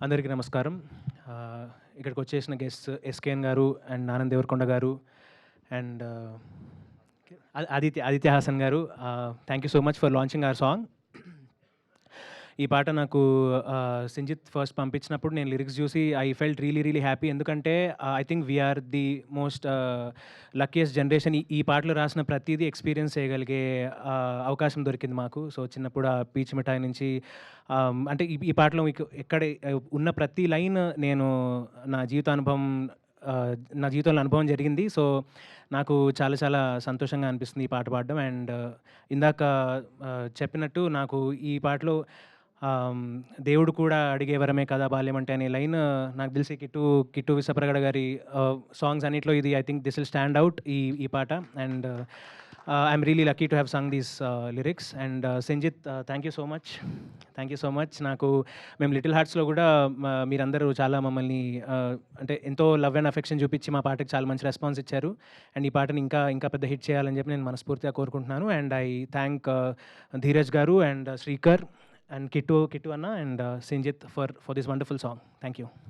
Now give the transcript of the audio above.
అందరికీ నమస్కారం. ఇక్కడికొచ్చేసిన guests SKN garu and Anand Deverakonda garu and Aditya Hasan garu, thank you so much for launching our song. ఈ పాట నాకు సింజిత్ ఫస్ట్ పంపించినప్పుడు నేను లిరిక్స్ చూసి ఐ ఫెల్ట్ రియలీ హ్యాపీ. ఎందుకంటే I think we are the most luckiest generation. ఈ పాటలు రాసిన ప్రతీదీ ఎక్స్పీరియన్స్ చేయగలిగే అవకాశం దొరికింది మాకు. సో చిన్నప్పుడు ఆ పీచు మిఠాయి నుంచి అంటే ఈ పాటలో మీకు ఎక్కడ ఉన్న ప్రతి లైన్ నేను నా నా జీవితంలో అనుభవం జరిగింది. సో నాకు చాలా సంతోషంగా అనిపిస్తుంది ఈ పాట పాడడం. అండ్ ఇందాక చెప్పినట్టు నాకు ఈ పాటలో దేవుడు కూడా అడిగే వరమే కదా బాల్యం అంటే అనే లైన్ నాకు తెలిసి కిట్టు విశ్వప్రగడ గారి సాంగ్స్ అన్నిట్లో ఇది I think this will stand out ఈ పాట. And I'm really lucky to have Sung these lyrics. And Sanjit, thank you so much. నాకు మేము లిటిల్ హార్ట్స్లో కూడా మీరందరూ చాలా మమ్మల్ని అంటే ఎంతో లవ్ అండ్ అఫెక్షన్ చూపించి మా పాటకి చాలా మంచి రెస్పాన్స్ ఇచ్చారు. అండ్ ఈ పాటని ఇంకా పెద్ద హిట్ చేయాలని చెప్పి నేను మనస్ఫూర్తిగా కోరుకుంటున్నాను. అండ్ ఐ థ్యాంక్ ధీరజ్ గారు and Srikar and Kittu Anna and Sinjit for this wonderful song. Thank you.